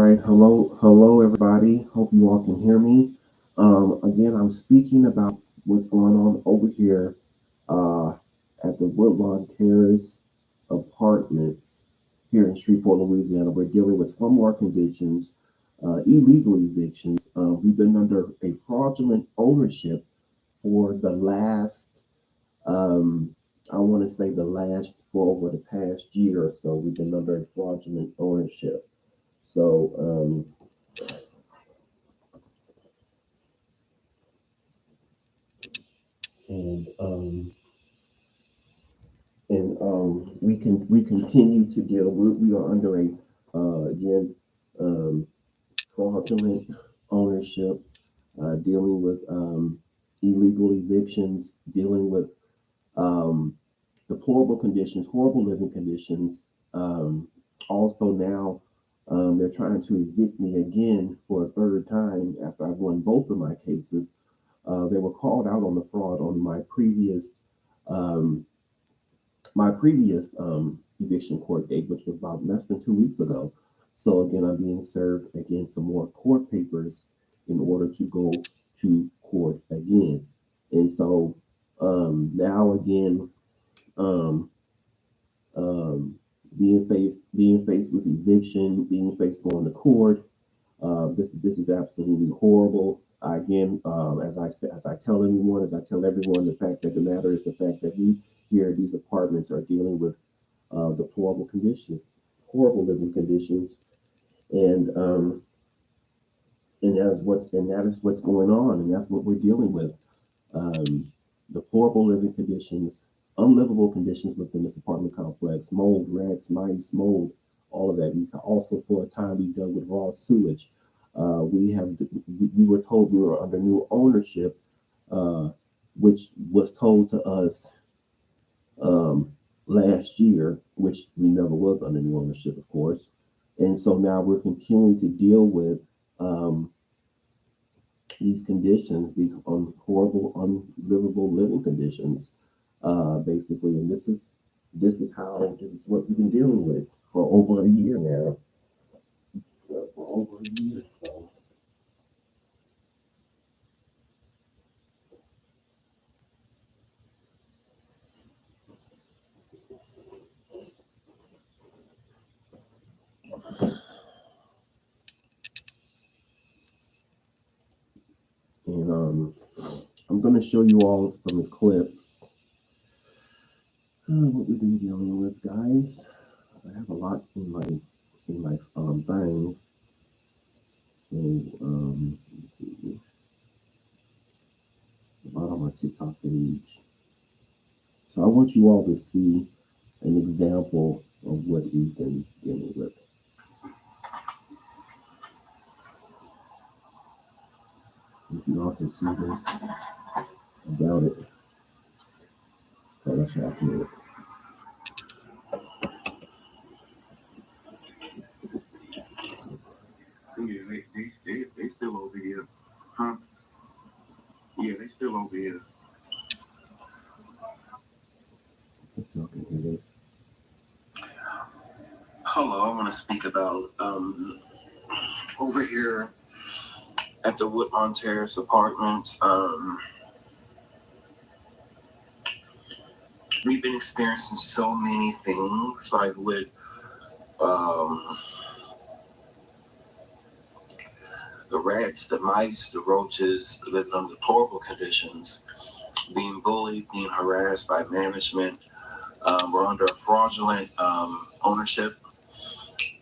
right. Hello, everybody. Hope you all can hear me. Again, I'm speaking about what's going on over here uh, at the Woodlawn Terrace apartments here in Shreveport, Louisiana. We're dealing with slumlord conditions, illegal evictions. We've been under a fraudulent ownership for the last, I want to say for over the past year or so. We've been under a fraudulent ownership. So, and we continue to deal. We are under a again fraudulent ownership, dealing with illegal evictions, dealing with um, deplorable conditions, horrible living conditions. Also now, they're trying to evict me again for a third time after I've won both of my cases. They were called out on the fraud on um, my previous eviction court date, which was about less than 2 weeks ago. So again, I'm being served again some more court papers in order to go to court again. And so now again, um, um, being faced with eviction, being faced going to court. This is absolutely horrible. Again, as I tell everyone, the fact that the matter is the fact that we here these apartments are dealing with deplorable conditions, horrible living conditions, and that is what's going on, and that's what we're dealing with. Deplorable living conditions, unlivable conditions within this apartment complex, mold, rats, mice, mold, all of that. We also for a time we dealt with raw sewage. We were told we were under new ownership, uh, which was told to us last year, which we never was under new ownership, of course. And so now we're continuing to deal with these conditions, these horrible, unlivable living conditions, basically. And this is what we've been dealing with for over a year now. For over a year. So, and I'm going to show you all some clips. What we've been dealing with, guys. I have a lot in my thing. So let's see, about on my TikTok page. So I want you all to see an example of what we've been dealing with. If you all can see this, I doubt it. Oh, that's happening. Yeah, they still over here. Huh? Yeah, they still over here. If y'all can hear this. Hello, I want to speak about over here at the Woodlawn Terrace apartments. We've been experiencing so many things, like with the rats, the mice, the roaches, living under deplorable conditions, being bullied, being harassed by management. We're under a fraudulent ownership.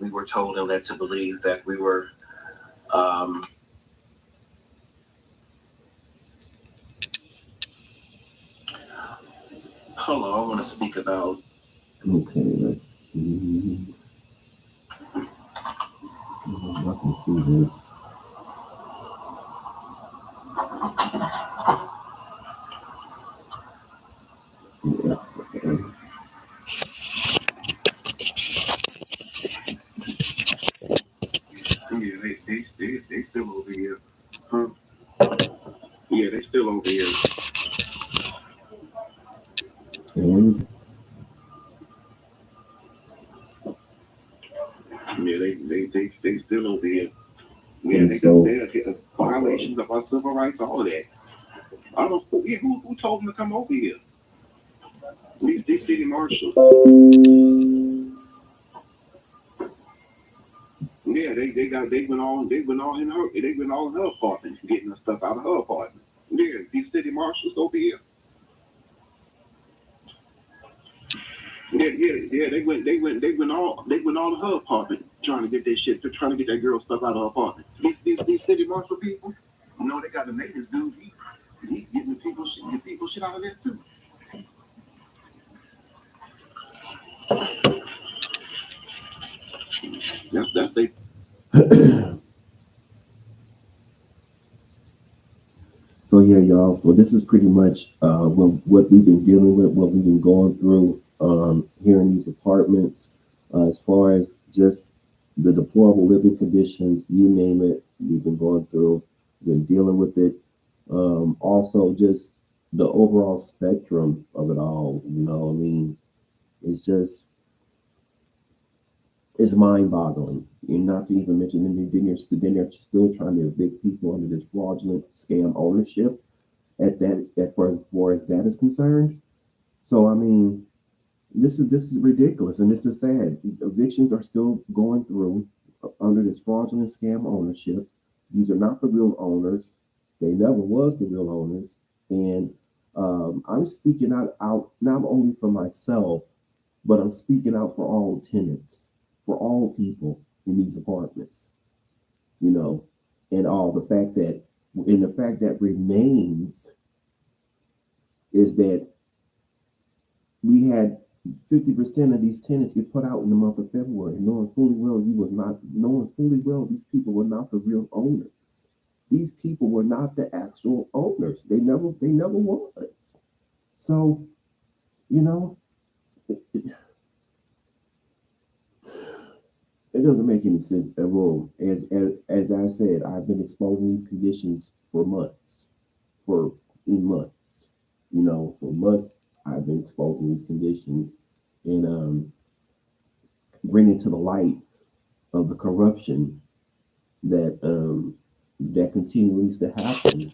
We were told and led to believe that we were hello, I want to speak about. Okay, let's see. I can see this. Yeah. Yeah, they still over here. Huh? Yeah, they still over here. And Yeah, they still over here. Yeah, And they so, they're violations of our civil rights, all of that. I don't. Who told them to come over here? These city marshals. Yeah, they went all in her apartment, getting the stuff out of her apartment. Yeah, these city marshals over here. Yeah. They went all to her apartment trying to get that shit, trying to get that girl stuff out of her apartment. These city marshal people. No, they got the neighbors, dude. He getting the people shit out of there too. That's they. so yeah, y'all. So this is pretty much what we've been dealing with, what we've been going through here in these apartments, as far as just the deplorable living conditions, you name it, we've been going through, been dealing with it. Also, just the overall spectrum of it all. You know, I mean, it's just it's mind-boggling. And not to even mention, then they're still trying to evict people under this fraudulent scam ownership. As far as that is concerned. So I mean, this is ridiculous, and this is sad. Evictions are still going through under this fraudulent scam ownership. These are not the real owners. They never was the real owners. And I'm speaking out not only for myself, but I'm speaking out for all tenants, for all people in these apartments. You know, and the fact that remains is that we had 50% of these tenants get put out in the month of February, knowing fully well these people were not the real owners. These people were not the actual owners. They never was. So, you know, it doesn't make any sense at all. As I said, I've been exposing these conditions for months. You know, for months I've been exposing these conditions and bringing to the light of the corruption that that continues to happen.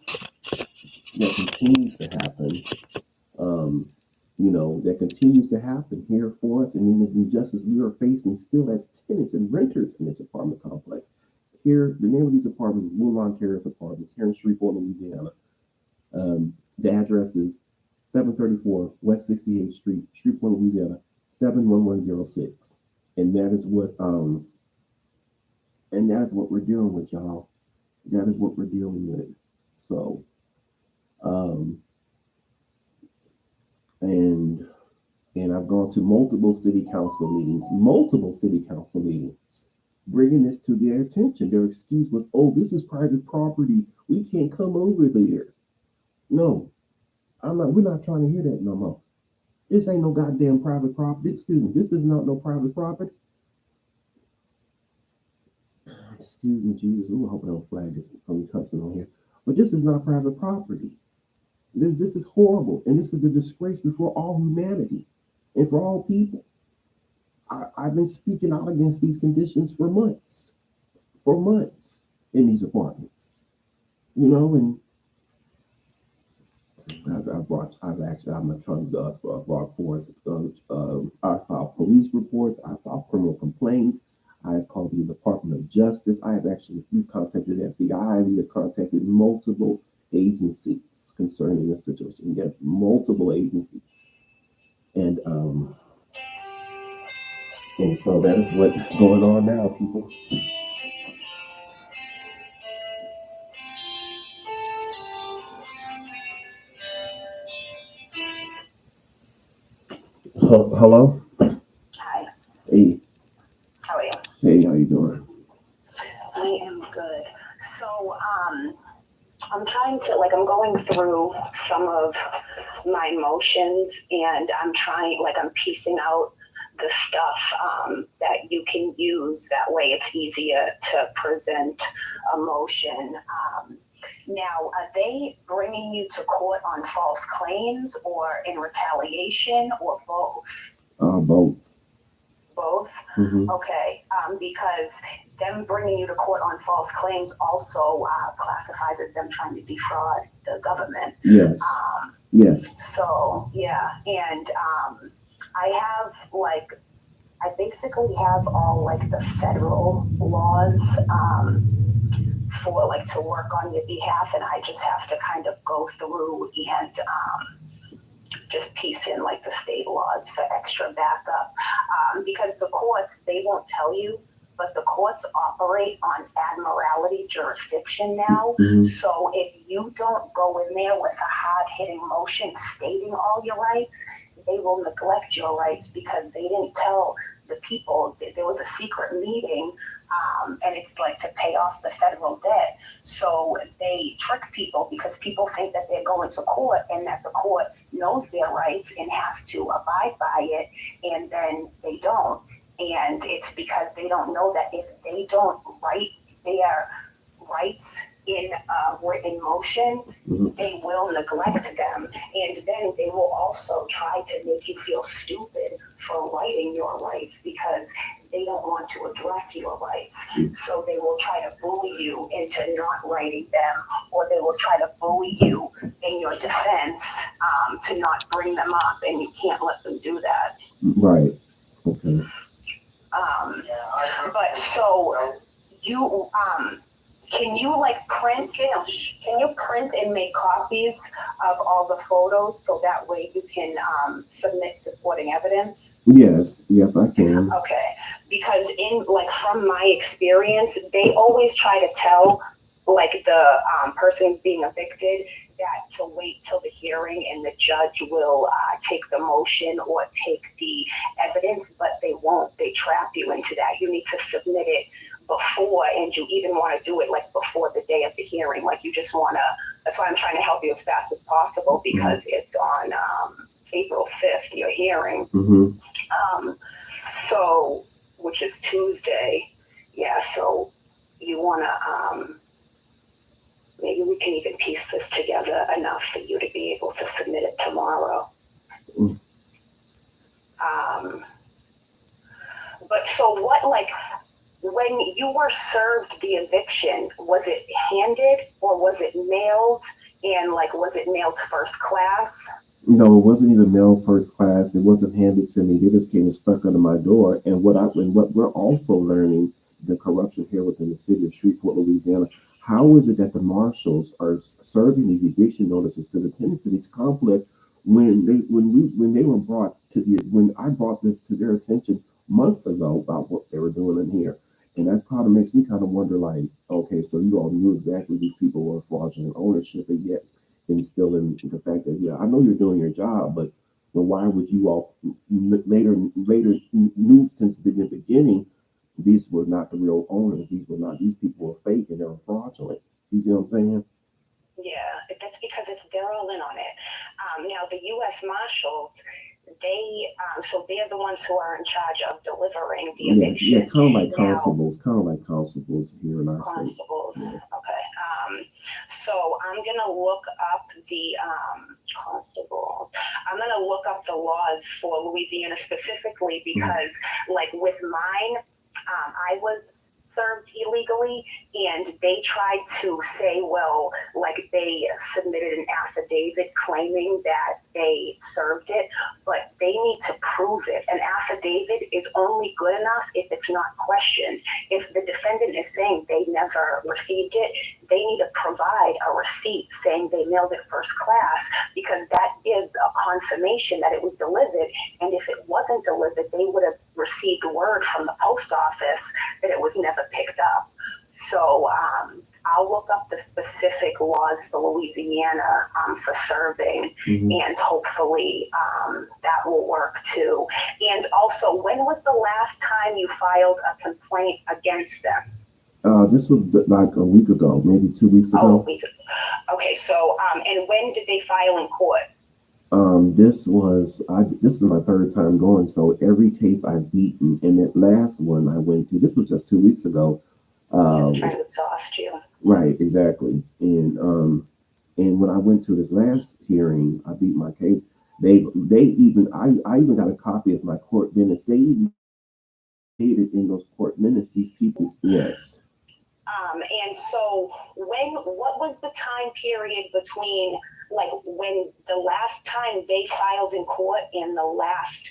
You know, that continues to happen here for us, and in the injustice we are facing still as tenants and renters in this apartment complex. Here, the name of these apartments is Woodlawn Terrace apartments here in Shreveport, Louisiana. The address is 734 West 68th Street, Shreveport, Louisiana, 71106. And that is what we're dealing with, y'all. That is what we're dealing with. So and I've gone to multiple city council meetings, bringing this to their attention. Their excuse was, oh, this is private property. We can't come over there. No, we're not trying to hear that no more. This ain't no goddamn private property. Excuse me, this is not no private property. Excuse me, Jesus. Ooh, I hope I don't flag this from cussing on here. But this is not private property. This is horrible. And this is a disgrace before all humanity and for all people. I've been speaking out against these conditions for months in these apartments. You know, and I'm trying to brought forth. I filed police reports. I filed criminal complaints. I have called the Department of Justice. We've contacted the FBI. We have contacted multiple agencies concerning this situation. Yes, multiple agencies. And so that is what's going on now, people. Hello? Hi. Hey. How are you? Hey, how you doing? I am good. So, I'm trying to, I'm going through some of my emotions, and I'm piecing out the stuff that you can use. That way it's easier to present emotion. Now, are they bringing you to court on false claims or in retaliation or both? Both. both? Mm-hmm. Okay, because them bringing you to court on false claims also classifies as them trying to defraud the government. Yes. Yes. So, yeah, and I basically have all like the federal laws for like to work on your behalf, and I just have to kind of go through and just piece in like the state laws for extra backup, because the courts, they won't tell you, but the courts operate on admiralty jurisdiction now. Mm-hmm. So if you don't go in there with a hard-hitting motion stating all your rights, they will neglect your rights because they didn't tell the people that there was a secret meeting, and it's like to pay off the federal debt. So they trick people because people think that they're going to court and that the court knows their rights and has to abide by it, and then they don't. And it's because they don't know that if they don't write their rights in written motion, Mm-hmm. they will neglect them. And then they will also try to make you feel stupid for writing your rights because they don't want to address your rights. Mm-hmm. So they will try to bully you into not writing them, or they will try to bully you in your defense to not bring them up, and you can't let them do that. Right. Okay. But so you can you like print, can you print and make copies of all the photos so that way you can submit supporting evidence? Yes. Yes, I can. Okay, because in like from my experience, they always try to tell like the person who's being evicted that to wait till the hearing and the judge will take the motion or take the evidence, but they won't. They trap you into that. You need to submit it before, and you even want to do it like before the day of the hearing. Like you just want to, that's why I'm trying to help you as fast as possible, because it's on April 5th, your hearing. Mm-hmm. So, which is Tuesday. Yeah, so you want to, maybe we can even piece this together enough for you to be able to submit it tomorrow. Mm. But so what, like, when you were served the eviction, was it handed or was it mailed? And like, was it mailed first class? No, it wasn't even mailed first class. It wasn't handed to me. They just came and stuck under my door. And what we're also learning, the corruption here within the city of Shreveport, Louisiana. How is it that the marshals are serving these eviction notices to the tenants of these complex when they were brought to when I brought this to their attention months ago about what they were doing in here? And that's kind of makes me kind of wonder, like, okay, so you all knew exactly these people were fraudulent ownership, and yet instilling the fact that, yeah, I know you're doing your job, but why would you all later knew since the beginning these were not the real owners, these people were fake and they were fraudulent? You see what I'm saying? Yeah, that's because they're all in on it. Now the U.S. Marshals, they're the ones who are in charge of delivering the eviction. Yeah, kind of like constables here in our state. Constables, Yeah. okay. So I'm gonna look up the constables. I'm gonna look up the laws for Louisiana specifically because, like with mine, I was served illegally, and they tried to say, well, like they submitted an affidavit claiming that they served it, but they need to prove it. An affidavit is only good enough if it's not questioned. If the defendant is saying they never received it, they need to provide a receipt saying they mailed it first class, because that gives a confirmation that it was delivered. And if it wasn't delivered, they would have received word from the post office that it was never picked up. So I'll look up the specific laws for Louisiana for serving, and hopefully that will work too. And also, when was the last time you filed a complaint against them? This was like a week ago, maybe 2 weeks ago. Oh, a week. Okay, so and when did they file in court? This is my third time going, so every case I've beaten, and that last one I went to, this was just 2 weeks ago. Trying to exhaust you. Right, exactly. And when I went to this last hearing, I beat my case. I even got a copy of my court minutes. They even stated in those court minutes, these people, yes. And so what was the time period between like when the last time they filed in court and the last